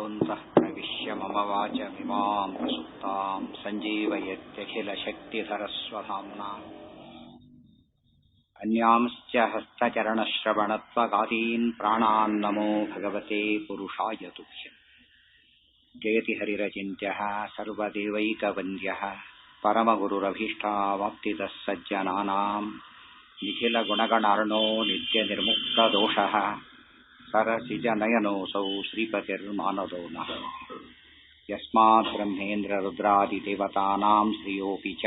योऽन्तः प्रविश्य मम वाचमिमां प्रसुप्तां सञ्जीवयत्यखिलशक्तिधरस्वधाम्ना अन्यांश्च हस्तचरणश्रवणत्वगादीन् प्राणान्नमो भगवते पुरुषाय तुभ्यम्। जयति हरिरचिन्त्यः सर्वदेवैकवन्द्यः परमगुरुरभीष्टावाप्तितः सज्जनानाम् निखिलगुणगणार्णो नित्यनिर्मुक्तदोषः सरसिजनयनोऽसौ श्रीपतिर्मानदो नः। यस्मात् ब्रह्मेन्द्ररुद्रादिदेवतानां श्रियोऽपि च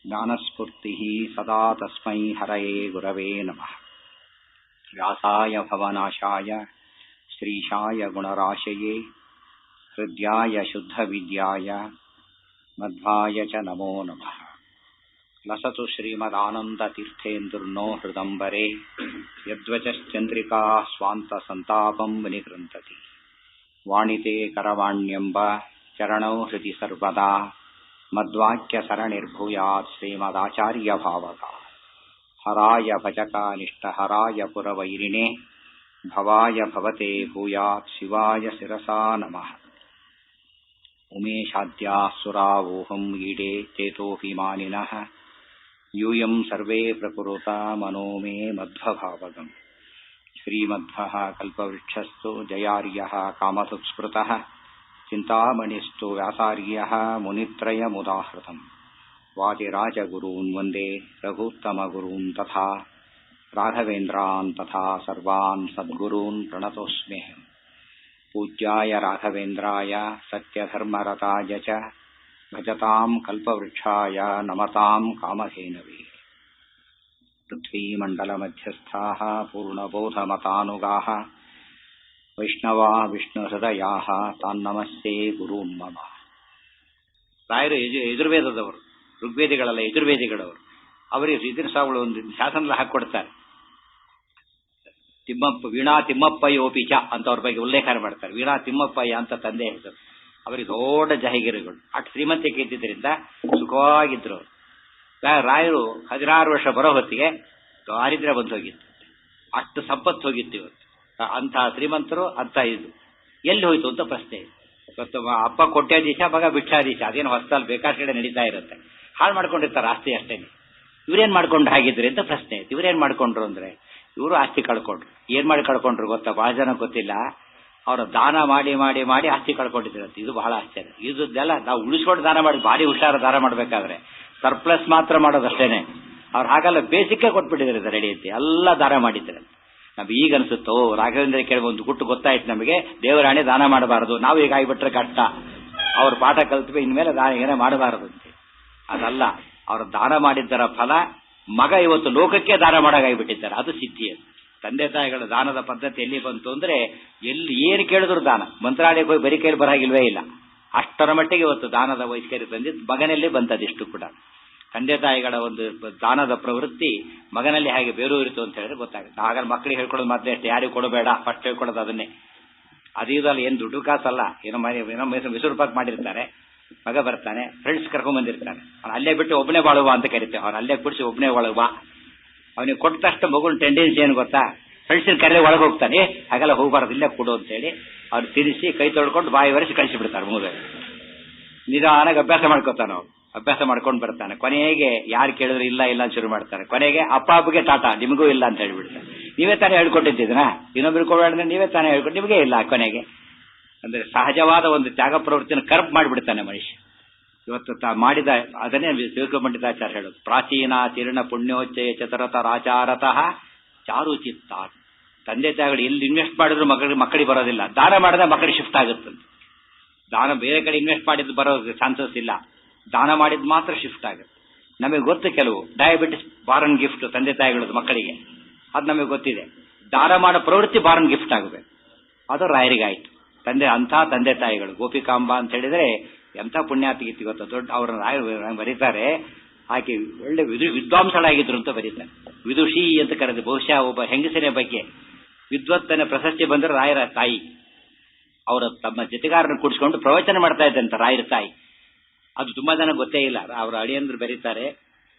ज्ञानस्फूर्तिः सदा तस्मै हरये गुरवे नमः। व्यासाय भवनाशाय श्रीशाय गुणराशये हृद्याय शुद्धविद्याय मध्वाय च नमो नमः। लसतु श्रीमदानन्दतीर्थेन्दुर्नो हृदम्बरे यद्वचश्चन्द्रिका स्वान्तसन्तापं विनिकृन्तति। वाणिते करवाण्यम्ब चरणौ हृदि सर्वदा मद्वाक्यसरणिर्भूयात् श्रीमदाचार्यभावका। हराय भजकानिष्टहराय पुरवैरिणे भवाय भवते भूयात् शिवाय शिरसा नमः। उमेशाद्याः सुरावोहम् ईडे चेतोऽभिमानिनः यूयम् सर्वे प्रकुरुता मनो मे मध्वभावगम्। श्रीमध्वः कल्पवृक्षस्तु जयार्यः कामधुक्स्मृतः चिन्तामणिस्तु व्यासार्यः मुनित्रयमुदाहृतम्। वादिराजगुरून् वन्दे रघूत्तमगुरून् तथा राघवेन्द्रान् तथा सर्वान् सद्गुरून् प्रणतोऽस्म्यहम्। पूज्याय राघवेन्द्राय सत्यधर्मरताय च भजताम् कल्पवृक्षाय नमताम् कामधेनवे। पृथ्वीमण्डलमध्यस्थाः पूर्णबोधमतानुगाः वैष्णवा विष्णुहृदयाः तान्नमस्ते ಗುರೂನ್ ಮಮ. ರಾಯರು ಯಜುರ್ವೇದದವರು, ಋಗ್ವೇದಿಗಳಲ್ಲ ಯಜುರ್ವೇದಿಗಳವರು. ಅವರಿಗೆ ಶ್ರೀಧರ ಸ್ವಾಮಿಗಳು ಒಂದು ಶಾಸನ ಹಾಕಿಕೊಡ್ತಾರೆ. ತಿಮ್ಮಪ್ಪ ವೀಣಾ ತಿಮ್ಮಪ್ಪಯ್ಯೋಪಿಚ ಅಂತ ಅವ್ರ ಬಗ್ಗೆ ಉಲ್ಲೇಖ ಮಾಡ್ತಾರೆ. ವೀಣಾ ತಿಮ್ಮಪ್ಪಯ್ಯ ಅಂತ ತಂದೆ ಹೆಸರು. ಅವರಿಗೆ ದೊಡ್ಡ ಜಹಗಿರಿಗಳು. ಅಷ್ಟು ಶ್ರೀಮಂತಿಕೆ ಇದ್ದಿದ್ದರಿಂದ ಸುಖವಾಗಿದ್ರು. ರಾಯರು 16 ವರ್ಷ ಬರೋ ಹೊತ್ತಿಗೆ ದಾರಿದ್ರ್ಯ ಬಂದು ಹೋಗಿತ್ತು. ಅಷ್ಟು ಸಂಪತ್ತು ಹೋಗಿತ್ತು. ಇವತ್ತು ಅಂಥ ಶ್ರೀಮಂತರು ಅಂತ ಇದು ಎಲ್ಲಿ ಹೋಯ್ತು ಅಂತ ಪ್ರಶ್ನೆ. ಇವತ್ತು ಅಪ್ಪ ಕೊಟ್ಯಾಧೀಶ, ಮಗ ಭಿಕ್ಷಾಧೀಶ, ಅದೇನು ಹೊಸದಲ್ಲಿ ಬೇಕಾದ ಕಡೆ ನಡೀತಾ ಇರುತ್ತೆ. ಹಾಳು ಮಾಡ್ಕೊಂಡಿರ್ತಾರೆ ಆಸ್ತಿ ಅಷ್ಟೇನೆ. ಇವರೇನ್ ಮಾಡ್ಕೊಂಡು ಹಾಗಿದ್ರಿ ಅಂತ ಪ್ರಶ್ನೆ. ಇವರೇನ್ ಮಾಡ್ಕೊಂಡ್ರು ಅಂದ್ರೆ ಇವರು ಆಸ್ತಿ ಕಳ್ಕೊಂಡ್ರು. ಏನ್ ಮಾಡಿ ಕಳ್ಕೊಂಡ್ರು ಗೊತ್ತಾ? ಬಹಳ ಜನ ಗೊತ್ತಿಲ್ಲ. ಅವರು ದಾನ ಮಾಡಿ ಮಾಡಿ ಮಾಡಿ ಆಸ್ತಿ ಕಳ್ಕೊಂಡಿದ್ರಂತೆ. ಇದು ಬಹಳ ಆಶ್ಚರ್ಯ. ಇದೆಲ್ಲ ನಾವು ಉಳಿಸ್ಕೊಂಡು ದಾನ ಮಾಡಿ ಭಾರಿ ಹುಷಾರ ದಾನ ಮಾಡಬೇಕಾದ್ರೆ ಸರ್ಪ್ಲಸ್ ಮಾತ್ರ ಮಾಡೋದಷ್ಟೇನೆ. ಅವ್ರು ಹಾಗಲ್ಲ, ಬೇಸಿಕ್ಕೇ ಕೊಟ್ಬಿಟ್ಟಿದ್ದಾರೆ ರೆಡಿ ಅಂತ ಎಲ್ಲ ದಾನ ಮಾಡಿದ್ದಾರೆ. ನಮ್ಗೆ ಈಗ ಅನ್ಸುತ್ತೋ ರಾಘವೇಂದ್ರ ಕೇಳಿ ಒಂದು ಗುಟ್ಟು ಗೊತ್ತಾಯ್ತು ನಮಗೆ, ದೇವರಾಣೆ ದಾನ ಮಾಡಬಾರದು, ನಾವು ಈಗ ಆಗಿಬಿಟ್ರೆ ಕಷ್ಟ, ಅವ್ರ ಪಾಠ ಕಲ್ತ್ವಿ ಇನ್ಮೇಲೆ ದಾನ ಏನೇ ಮಾಡಬಾರದಂತೆ. ಅದಲ್ಲ, ಅವ್ರು ದಾನ ಮಾಡಿದ್ದರ ಫಲ ಮಗ ಇವತ್ತು ಲೋಕಕ್ಕೆ ದಾನ ಮಾಡಾಗಿಬಿಟ್ಟಿದ್ದಾರೆ. ಅದು ಸಿದ್ಧಿ. ಅದು ತಂದೆ ತಾಯಿಗಳ ದಾನದ ಪದ್ಧತಿ ಎಲ್ಲಿ ಬಂತು ಅಂದ್ರೆ ಎಲ್ಲಿ ಏನು ಕೇಳಿದ್ರು ದಾನ. ಮಂತ್ರಾಲಯಕ್ಕೆ ಹೋಗಿ ಬರೀ ಕೈಲಿ ಬರಾಗಿಲ್ವೇ ಇಲ್ಲ. ಅಷ್ಟರ ಮಟ್ಟಿಗೆ ಇವತ್ತು ದಾನದ ವೈಖರಿ ತಂದಿದ್ದು ಮಗನಲ್ಲಿ ಬಂತದಿಷ್ಟು ಕೂಡ. ತಂದೆ ತಾಯಿಗಳ ಒಂದು ದಾನದ ಪ್ರವೃತ್ತಿ ಮಗನಲ್ಲಿ ಹಾಗೆ ಬೇರೂರಿತು ಅಂತ ಹೇಳಿದ್ರೆ ಗೊತ್ತಾಗುತ್ತೆ. ಹಾಗಾದ್ರೆ ಮಕ್ಕಳಿಗೆ ಹೇಳ್ಕೊಡೋದು ಮತ್ತೆ ಅಷ್ಟೇ, ಯಾರಿಗೂ ಕೊಡಬೇಡ, ಫಸ್ಟ್ ಹೇಳ್ಕೊಡೋದು ಅದನ್ನೇ. ಅದೀದಲ್ಲ, ಏನು ದುಡ್ಡು ಕಾಸಲ್ಲ. ಏನೋ ಮೈಸೂರು ಪಾಕ್ ಮಾಡಿರ್ತಾರೆ, ಮಗ ಬರ್ತಾನೆ, ಫ್ರೆಂಡ್ಸ್ ಕರ್ಕೊಂಡ್ ಬಂದಿರ್ತಾನೆ, ಅವ್ನು ಅಲ್ಲೇ ಬಿಟ್ಟು ಒಬ್ಬನೇ ಬಾಳುವ ಅಂತ ಕರಿತೇವೆ. ಅವ್ನು ಅಲ್ಲೇ ಬಿಡಿಸಿ ಒಬ್ಬನೇ ಒಳಗುವ. ಅವನಿಗೆ ಕೊಟ್ಟ ತಕ್ಷಣ ಮಗುನ ಟೆಂಡೆನ್ಸಿ ಏನು ಗೊತ್ತಾ? ಫ್ರೆಂಡ್ಸಿನ ಕರೆ ಒಳಗೆ ಹೋಗ್ತಾನೆ, ಹಾಗೆಲ್ಲ ಹೋಗ್ಬಾರ್ದು, ಇಲ್ಲೇ ಕೊಡು ಅಂತೇಳಿ ಅವ್ರು ತಿನ್ನಿಸಿ ಕೈ ತೊಳ್ಕೊಂಡು ಬಾಯಿ ಒರೆಸಿ ಕಳಿಸಿಬಿಡ್ತಾರೆ. ಮೂಗ ನಿಧಾನಾಗಿ ಅಭ್ಯಾಸ ಮಾಡ್ಕೋತಾನೆ. ಅವ್ನು ಅಭ್ಯಾಸ ಮಾಡ್ಕೊಂಡು ಬರ್ತಾನೆ. ಕೊನೆಗೆ ಯಾರು ಕೇಳಿದ್ರು ಇಲ್ಲ ಇಲ್ಲ ಅಂತ ಶುರು ಮಾಡ್ತಾರೆ. ಕೊನೆಗೆ ಅಪ್ಪ ಅಪ್ಪಗೆ ಟಾಟಾ, ನಿಮಗೂ ಇಲ್ಲ ಅಂತ ಹೇಳ್ಬಿಡ್ತಾರೆ. ನೀವೇ ತಾನೇ ಹೇಳ್ಕೊಟ್ಟಿದ್ದೀನ, ಇನ್ನೊಬ್ರು ಕೊಡೋಣ, ನೀವೇ ತಾನೇ ಹೇಳ್ಕೊಟ್ಟು, ನಿಮಗೆ ಇಲ್ಲ. ಕೊನೆಗೆ ಅಂದ್ರೆ ಸಹಜವಾದ ಒಂದು ತ್ಯಾಗ ಪ್ರವೃತ್ತಿನ ಕರ್ಪ್ ಮಾಡಿಬಿಡ್ತಾನೆ ಮನುಷ್ಯ. ಇವತ್ತು ಮಾಡಿದ ಅದನ್ನೇ ತಿರುಕಮಂಡಿತಾಚಾರ್ಯ ಹೇಳೋದು, ಪ್ರಾಚೀನ ತೀರ್ಣ ಪುಣ್ಯೋಚ್ಚಯ ಚತುರತರಾಚಾರತಃ ಚಾರುಚಿತ್ತ. ತಂದೆ ತಾಯಿಗಳು ಎಲ್ಲಿ ಇನ್ವೆಸ್ಟ್ ಮಾಡಿದ್ರು ಮಕ್ಕಳಿಗೆ ಬರೋದಿಲ್ಲ. ದಾನ ಮಾಡಿದ್ರೆ ಮಕ್ಕಳಿಗೆ ಶಿಫ್ಟ್ ಆಗುತ್ತಂತೆ. ದಾನ ಬೇರೆ ಕಡೆ ಇನ್ವೆಸ್ಟ್ ಮಾಡಿದ್ದು ಬರೋ ಚಾನ್ಸಸ್ ಇಲ್ಲ, ದಾನ ಮಾಡಿದ್ ಮಾತ್ರ ಶಿಫ್ಟ್ ಆಗುತ್ತೆ. ನಮಗೆ ಗೊತ್ತು, ಕೆಲವು ಡಯಾಬಿಟಿಸ್ ಬಾರನ್ ಗಿಫ್ಟ್ ತಂದೆ ತಾಯಿಗಳದ್ದು ಮಕ್ಕಳಿಗೆ, ಅದು ನಮಗೆ ಗೊತ್ತಿದೆ. ದಾನ ಮಾಡೋ ಪ್ರವೃತ್ತಿ ಬಾರನ್ ಗಿಫ್ಟ್ ಆಗಬೇಕು. ಅದು ರಾಯರಿಗಾಯ್ತು. ಅಂಥ ತಂದೆ ತಾಯಿಗಳು. ಗೋಪಿಕಾಂಬ ಅಂತ ಹೇಳಿದ್ರೆ ಎಂಥ ಪುಣ್ಯಾತಿಗಿತ್ತು. ಇವತ್ತು ದೊಡ್ಡ ಅವರ ಬರೀತಾರೆ, ಆಕೆ ಒಳ್ಳೆ ವಿದ್ವಾಂಸಳಾಗಿದ್ರು ಅಂತ ಬರೀತಾರೆ. ವಿದುಷಿ ಅಂತ ಕರೆದು, ಬಹುಶಃ ಒಬ್ಬ ಹೆಂಗಸಿನ ಬಗ್ಗೆ ವಿದ್ವತ್ತನ ಪ್ರಶಸ್ತಿ ಬಂದ್ರೆ ರಾಯರ ತಾಯಿ. ಅವರ ತಮ್ಮ ಜೊತೆಗಾರರನ್ನು ಕೂಡಿಸ್ಕೊಂಡು ಪ್ರವಚನ ಮಾಡ್ತಾ ಇದ್ದಂತ ರಾಯರ ತಾಯಿ. ಅದು ತುಂಬಾ ಜನ ಗೊತ್ತೇ ಇಲ್ಲ. ಅವರ ಅಳಿಯಂದ್ರು ಬರೀತಾರೆ,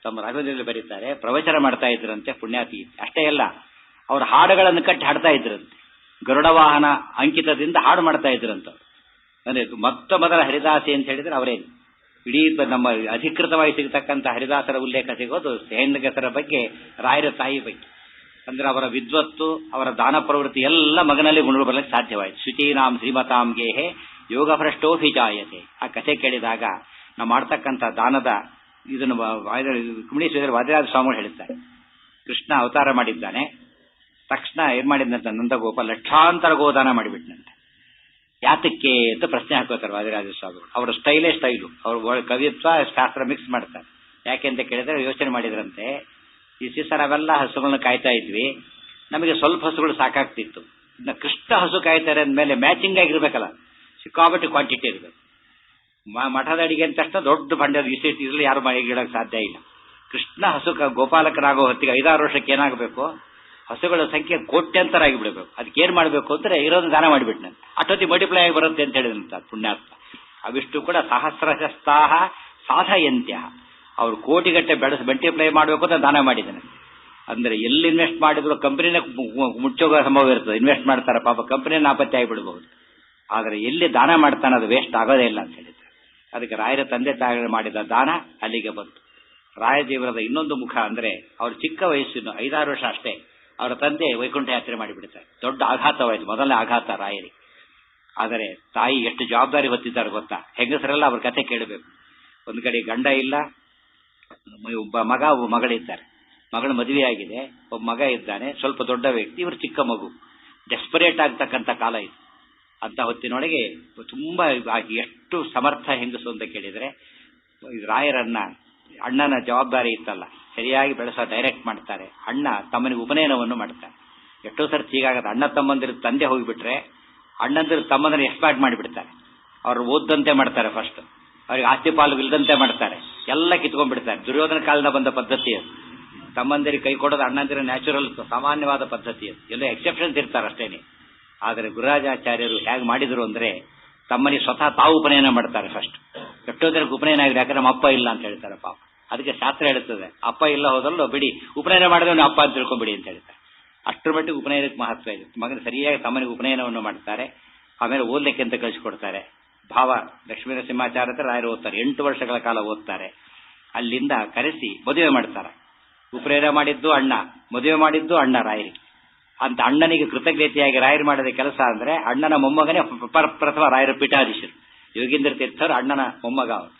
ತಮ್ಮ ರಾಘವೇಂದ್ರಲ್ಲಿ ಬರೀತಾರೆ, ಪ್ರವಚನ ಮಾಡ್ತಾ ಇದ್ರಂತೆ ಪುಣ್ಯಾತಿ. ಅಷ್ಟೇ ಅಲ್ಲ, ಅವ್ರ ಹಾಡುಗಳನ್ನು ಕಟ್ಟಿ ಹಾಡ್ತಾ ಇದ್ರಂತೆ. ಗರುಡ ವಾಹನ ಅಂಕಿತದಿಂದ ಹಾಡು ಮಾಡ್ತಾ ಇದ್ರಂತ. ಅಂದ್ರೆ ಮೊದಲ ಹರಿದಾಸಿ ಅಂತ ಹೇಳಿದ್ರೆ ಅವರೇ. ಇಡೀ ನಮ್ಮ ಅಧಿಕೃತವಾಗಿ ಸಿಗತಕ್ಕಂಥ ಹರಿದಾಸರ ಉಲ್ಲೇಖ ಸಿಗೋದು ಹೆಣ್ಣಗಸರ ಬಗ್ಗೆ, ರಾಯರ ತಾಯಿ ಬಗ್ಗೆ. ಅಂದ್ರೆ ಅವರ ವಿದ್ವತ್ತು, ಅವರ ದಾನ ಪ್ರವೃತ್ತಿ ಎಲ್ಲ ಮಗನಲ್ಲಿ ಗುಣ ಬರಲಿಕ್ಕೆ ಸಾಧ್ಯವಾಯಿತು. ಶುಚೀನಾಂ ಶ್ರೀಮತಾಂ ಗೇಹೆ ಯೋಗ ಭ್ರಷ್ಟೋಭಿಜಾಯತೆ. ಆ ಕಥೆ ಕೇಳಿದಾಗ ನಾವು ಮಾಡ್ತಕ್ಕಂಥ ದಾನದ ಇದನ್ನು ಕುಮಣೇಶ್ವರ ವಾದಿರಾಜ ಸ್ವಾಮಿಗಳು ಹೇಳಿದ್ದಾರೆ. ಕೃಷ್ಣ ಅವತಾರ ಮಾಡಿದ್ದಾನೆ, ತಕ್ಷಣ ಏನ್ ಮಾಡಿದಂತ ನಂದಗೋಪಾಲ್ ಲಕ್ಷಾಂತರ ಗೋದಾನ ಮಾಡಿಬಿಟ್ನಂತೆ. ಯಾತಕ್ಕೆ ಅಂತ ಪ್ರಶ್ನೆ ಹಾಕೋತಾರೆ ವಾದಿರಾಜ ಸ್ವಾಮಿಗಳು. ಅವರ ಸ್ಟೈಲೇ ಸ್ಟೈಲು, ಅವರು ಕವಿತ್ವ ಶಾಸ್ತ್ರ ಮಿಕ್ಸ್ ಮಾಡ್ತಾರೆ. ಯಾಕೆ ಅಂತ ಕೇಳಿದ್ರೆ ಯೋಚನೆ ಮಾಡಿದ್ರಂತೆ, ಈ ಸರ್ ಅವೆಲ್ಲ ಹಸುಗಳನ್ನ ಕಾಯ್ತಾ ಇದ್ವಿ, ನಮಗೆ ಸ್ವಲ್ಪ ಹಸುಗಳು ಸಾಕಾಗ್ತಿತ್ತು. ಇನ್ನು ಕೃಷ್ಣ ಹಸು ಕಾಯ್ತಾರೆ ಅಂದಮೇಲೆ ಮ್ಯಾಚಿಂಗ್ ಆಗಿರ್ಬೇಕಲ್ಲ, ಸಿಕ್ಕಾಪಟ್ಟೆ ಕ್ವಾಂಟಿಟಿ ಇರಬೇಕು. ಮಠದ ಅಡಿಗೆ ಅಂತ ತಕ್ಷಣ ದೊಡ್ಡ ಬಂಡದ ಇದ್ರಲ್ಲಿ ಯಾರು ಮಾಡಿಡಕ್ಕೆ ಸಾಧ್ಯ ಇಲ್ಲ. ಕೃಷ್ಣ ಹಸು ಗೋಪಾಲಕರಾಗೋ ಹೊತ್ತಿಗೆ 5-6 ವರ್ಷಕ್ಕೆ ಏನಾಗಬೇಕು, ಹಸುಗಳ ಸಂಖ್ಯೆ ಕೋಟ್ಯಂತರ ಆಗಿಬಿಡಬೇಕು. ಅದಕ್ಕೆ ಏನ್ ಮಾಡಬೇಕು ಅಂದ್ರೆ ಇರೋದನ್ನ ದಾನ ಮಾಡಿಬಿಟ್ನಂತೆ. ಅಷ್ಟೊತ್ತಿ ಮಲ್ಟಿಪ್ಲೈ ಆಗಿ ಬರುತ್ತೆ ಅಂತ ಹೇಳಿದಂತ ಪುಣ್ಯಾತ್ಮ. ಅವಿಷ್ಟು ಕೂಡ ಸಹಸ್ರಶಸ್ತಾಹ ಸಾಧಯಂತ್ಯ, ಅವ್ರು ಕೋಟಿಗಟ್ಟೆ ಮಲ್ಟಿಪ್ಲೈ ಮಾಡಬೇಕು ಅಂತ ದಾನ ಮಾಡಿದ್ದಾನೆ. ಅಂದ್ರೆ ಎಲ್ಲಿ ಇನ್ವೆಸ್ಟ್ ಮಾಡಿದ್ರು ಕಂಪನಿನ ಮುಚ್ಚೋಗೋ ಸಂಭವ ಇರ್ತದೆ. ಇನ್ವೆಸ್ಟ್ ಮಾಡ್ತಾರೆ ಪಾಪ, ಕಂಪನಿ ನಾಪತ್ತೆ ಆಗಿಬಿಡಬಹುದು. ಆದರೆ ಎಲ್ಲಿ ದಾನ ಮಾಡ್ತಾನೆ ಅದು ವೇಸ್ಟ್ ಆಗೋದೇ ಇಲ್ಲ ಅಂತ ಹೇಳಿದ್ದಾರೆ. ಅದಕ್ಕೆ ರಾಯರ ತಂದೆ ತಾಯಿಗಳು ಮಾಡಿದ ದಾನ ಅಲ್ಲಿಗೆ ಬಂತು. ರಾಯ ಜೀವನದ ಇನ್ನೊಂದು ಮುಖ ಅಂದ್ರೆ ಅವ್ರ ಚಿಕ್ಕ ವಯಸ್ಸಿನ 5-6 ವರ್ಷ ಅಷ್ಟೇ ಅವರ ತಂದೆ ವೈಕುಂಠ ಯಾತ್ರೆ ಮಾಡಿಬಿಡ್ತಾರೆ. ದೊಡ್ಡ ಆಘಾತವಾಯಿತು, ಮೊದಲನೇ ಆಘಾತ ರಾಯರಿಗೆ. ಆದರೆ ತಾಯಿ ಎಷ್ಟು ಜವಾಬ್ದಾರಿ ಹೊತ್ತಿದ್ದಾರೆ ಗೊತ್ತಾ. ಹೆಂಗಸರೆಲ್ಲ ಅವ್ರ ಕಥೆ ಕೇಳಬೇಕು. ಒಂದು ಕಡೆ ಗಂಡ ಇಲ್ಲ, ಒಬ್ಬ ಮಗ ಒಬ್ಬ ಮಗಳಿದ್ದಾರೆ. ಮಗಳ ಮದುವೆಯಾಗಿದೆ, ಒಬ್ಬ ಮಗ ಇದ್ದಾನೆ, ಸ್ವಲ್ಪ ದೊಡ್ಡ ವ್ಯಕ್ತಿ, ಇವರು ಚಿಕ್ಕ ಮಗು. ಡೆಸ್ಪರೇಟ್ ಆಗ್ತಕ್ಕಂಥ ಕಾಲ ಇದು. ಅಂತ ಹೊತ್ತಿನೊಳಗೆ ತುಂಬಾ ಎಷ್ಟು ಸಮರ್ಥ ಹೆಂಗಸು ಅಂತ ಕೇಳಿದ್ರೆ, ರಾಯರನ್ನ ಅಣ್ಣನ ಜವಾಬ್ದಾರಿ ಇತ್ತಲ್ಲ ಸರಿಯಾಗಿ ಬೆಳೆಸೋ ಡೈರೆಕ್ಟ್ ಮಾಡ್ತಾರೆ. ಅಣ್ಣ ತಮ್ಮನಿಗೆ ಉಪನಯನವನ್ನು ಮಾಡ್ತಾರೆ. ಎಷ್ಟೋ ಸರ್ತಿ ಹೀಗಾಗತ್ತೆ, ಅಣ್ಣ ತಮ್ಮಂದಿರ ತಂದೆ ಹೋಗಿಬಿಟ್ರೆ ಅಣ್ಣಂದಿರ ತಮ್ಮಂದಿರ ಎಕ್ಸ್ಪರ್ಟ್ ಮಾಡಿಬಿಡ್ತಾರೆ. ಅವ್ರು ಓದ್ದಂತೆ ಮಾಡ್ತಾರೆ, ಫಸ್ಟ್ ಅವ್ರಿಗೆ ಆಸ್ತಿ ಪಾಲು ಇಲ್ಲದಂತೆ ಮಾಡ್ತಾರೆ, ಎಲ್ಲ ಕಿತ್ಕೊಂಡ್ಬಿಡ್ತಾರೆ. ದುರ್ಯೋಧನ ಕಾಲದ ಬಂದ ಪದ್ಧತಿ ಅದು. ತಮ್ಮಂದಿರಿಗೆ ಕೈ ಕೊಡೋದು ಅಣ್ಣಂದಿರ ನ್ಯಾಚುರಲ್ ಸಾಮಾನ್ಯವಾದ ಪದ್ಧತಿ ಅದು. ಎಲ್ಲ ಎಕ್ಸೆಪ್ಷನ್ಸ್ ಇರ್ತಾರೆ ಅಷ್ಟೇನೆ. ಆದರೆ ಗುರುರಾಜಾಚಾರ್ಯರು ಹೇಗೆ ಮಾಡಿದ್ರು ಅಂದ್ರೆ, ತಮ್ಮನಿಗೆ ಸ್ವತಃ ತಾವು ಉಪನಯನ ಮಾಡ್ತಾರೆ ಫಸ್ಟ್. ಎಷ್ಟೋ ಜನಕ್ಕೆ ಉಪನಯನ ಆಗಿದೆ, ಯಾಕಂದ್ರೆ ನಮ್ಮ ಅಪ್ಪ ಇಲ್ಲ ಅಂತ ಹೇಳ್ತಾರೆ ಪಾಪ. ಅದಕ್ಕೆ ಶಾಸ್ತ್ರ ಹೇಳುತ್ತದೆ, ಅಪ್ಪ ಇಲ್ಲ ಹೋದಲ್ಲೋ ಬಿಡಿ, ಉಪನಯನ ಮಾಡಿದ್ರೆ ಅಪ್ಪ ಅಂತ ತಿಳ್ಕೊಂಬಿಡಿ ಅಂತ ಹೇಳ್ತಾರೆ. ಅಷ್ಟರ ಮಟ್ಟಿಗೆ ಉಪನಯನಕ್ಕೆ ಮಹತ್ವ ಇದೆ. ಮಗನ ಸರಿಯಾಗಿ ತಮ್ಮನಿಗೆ ಉಪನಯನವನ್ನು ಮಾಡ್ತಾರೆ. ಆಮೇಲೆ ಓದ್ಲಿಕ್ಕೆ ಅಂತ ಕಳಿಸಿಕೊಡ್ತಾರೆ. ಭಾವ ಲಕ್ಷ್ಮೀ ನರಸಿಂಹಾಚಾರ್ಯ ಹತ್ರ ರಾಯರು ಓದ್ತಾರೆ. 8 ವರ್ಷಗಳ ಕಾಲ ಓದ್ತಾರೆ. ಅಲ್ಲಿಂದ ಕರೆಸಿ ಮದುವೆ ಮಾಡ್ತಾರೆ. ಉಪನಯನ ಮಾಡಿದ್ದು ಅಣ್ಣ, ಮದುವೆ ಮಾಡಿದ್ದು ಅಣ್ಣ ರಾಯರಿಗೆ. ಅಂತ ಅಣ್ಣನಿಗೆ ಕೃತಜ್ಞತೆಯಾಗಿ ರಾಯರು ಮಾಡಿದ ಕೆಲಸ ಅಂದ್ರೆ, ಅಣ್ಣನ ಮೊಮ್ಮಗನೇ ಪ್ರಥಮ ರಾಯರ ಪೀಠಾಧೀಶರು ಯೋಗೀಂದ್ರ ತೀರ್ಥರು ಅಣ್ಣನ ಮೊಮ್ಮಗ ಅವರು.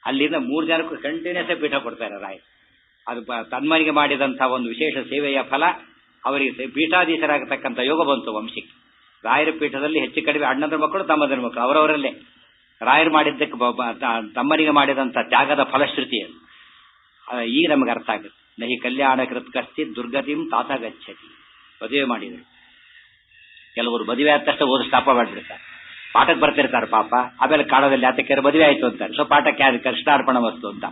ಅಲ್ಲಿಂದ 3 ಜನಕ್ಕೂ ಕಂಟಿನ್ಯೂಸ್ ಪೀಠ ಕೊಡ್ತಾರೆ ರಾಯರು. ಅದು ತನ್ಮನಿಗೆ ಮಾಡಿದಂತಹ ಒಂದು ವಿಶೇಷ ಸೇವೆಯ ಫಲ ಅವರಿಗೆ ಪೀಠಾಧೀಶರಾಗತಕ್ಕಂಥ ಯೋಗ ಬಂತು ವಂಶಕ್ಕೆ. ರಾಯರ ಪೀಠದಲ್ಲಿ ಹೆಚ್ಚು ಕಡಿಮೆ ಅಣ್ಣನ ಮಕ್ಕಳು ತಮ್ಮದರ ಮಕ್ಕಳು ಅವರವರಲ್ಲೇ. ರಾಯರು ಮಾಡಿದ್ದಕ್ಕೆ ತಮ್ಮನಿಗೆ ಮಾಡಿದಂಥ ತ್ಯಾಗದ ಫಲಶ್ರುತಿ ಅದು. ಈಗ ನಮಗೆ ಅರ್ಥ ಆಗುತ್ತೆ. ನಹಿ ಕಲ್ಯಾಣ ಕೃತ್ ಕಸ್ತಿ ದುರ್ಗತಿಂ ತಾತ ಗಚ್ಚತಿ. ಮದುವೆ ಮಾಡಿದರು. ಕೆಲವರು ಮದುವೆ ಆದ ತಕ್ಷಣ ಓದು ಸ್ಟಾಪ ಮಾಡಿಬಿಡ್ತಾರೆ. ಪಾಠಕ್ಕೆ ಬರ್ತಿರ್ತಾರೆ ಪಾಪ. ಆಮೇಲೆ ಕಾಡೋದಲ್ಲಿ ಯಾತಕ್ಕೆ ಮದುವೆ ಆಯ್ತು ಅಂತಾರೆ. ಸೊ ಪಾಠಕ್ಕೆ ಕೃಷ್ಣಾರ್ಪಣ ವಸ್ತು ಅಂತ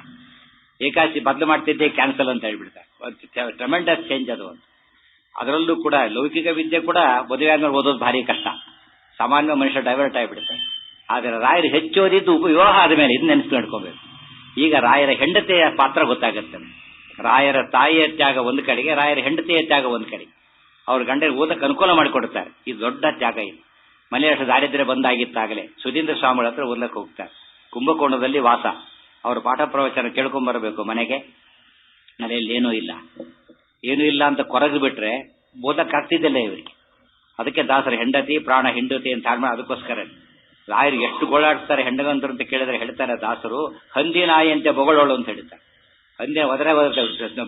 ಏಕಾಶಿ ಬದಲು ಮಾಡ್ತಿದ್ದೆ ಕ್ಯಾನ್ಸಲ್ ಅಂತ ಹೇಳ್ಬಿಡ್ತಾರೆ. ಟ್ರೆಮೆಂಡಸ್ ಚೇಂಜ್ ಅದು. ಅದರಲ್ಲೂ ಕೂಡ ಲೌಕಿಕ ವಿದ್ಯೆ ಕೂಡ ಮದುವೆ ಆದ್ಮೇಲೆ ಓದೋದು ಭಾರಿ ಕಷ್ಟ. ಸಾಮಾನ್ಯ ಮನುಷ್ಯ ಡೈವರ್ಟ್ ಆಗಿಬಿಡ್ತಾರೆ. ಆದರೆ ರಾಯರು ಹೆಚ್ಚು ಓದಿದ್ದು ವಿವಾಹ ಆದಮೇಲೆ ಇದು ನೆನೆಸ್ಕೊಂಡ್ಕೋಬೇಕು. ಈಗ ರಾಯರ ಹೆಂಡತಿಯ ಪಾತ್ರ ಗೊತ್ತಾಗುತ್ತೆ. ರಾಯರ ತಾಯಿಯ ತ್ಯಾಗ ಒಂದು ಕಡೆಗೆ, ರಾಯರ ಹೆಂಡತಿಯ ತ್ಯಾಗ ಒಂದು ಕಡೆಗೆ. ಅವ್ರ ಗಂಡರಿಗೆ ಓದಕ್ಕೆ ಅನುಕೂಲ ಮಾಡಿಕೊಡ್ತಾರೆ. ಇದು ದೊಡ್ಡ ತ್ಯಾಗ ಇದು. ಮನೆಯಷ್ಟು ದಾರಿದ್ರ್ಯ ಬಂದಾಗಿತ್ತಾಗಲೇ ಸುಧೀಂದ್ರ ಸ್ವಾಮಿಗಳ ಹತ್ರ ಓದಕ್ಕೆ ಹೋಗ್ತಾರೆ. ಕುಂಭಕೋಣದಲ್ಲಿ ವಾಸ. ಅವರು ಪಾಠ ಪ್ರವಚನ ಕೇಳ್ಕೊಂಬರಬೇಕು ಮನೆಗೆ. ಮನೆಯಲ್ಲಿ ಏನೂ ಇಲ್ಲ ಅಂತ ಕೊರಗು ಬಿಟ್ರೆ ಓದಕ್ಕಾಗ್ತಿದ್ದಿಲ್ಲ ಇವರಿಗೆ. ಅದಕ್ಕೆ ದಾಸರ ಹೆಂಡತಿ ಪ್ರಾಣ ಹೆಂಡತಿ ಅಂತ ಆದ್ಮೇಲೆ ಅದಕ್ಕೋಸ್ಕರ ರಾಯರು ಎಷ್ಟು ಗೋಳಾಡ್ತಾರೆ ಹೆಂಡಗಂತರು ಅಂತ ಕೇಳಿದ್ರೆ ಹೇಳ್ತಾರೆ ದಾಸರು, ಹಂದಿ ನಾಯಿ ಅಂತೆ ಬೊಗಳೋಳು ಅಂತ ಹೇಳ್ತಾರೆ. ಹಂದಿ ಒದರೆ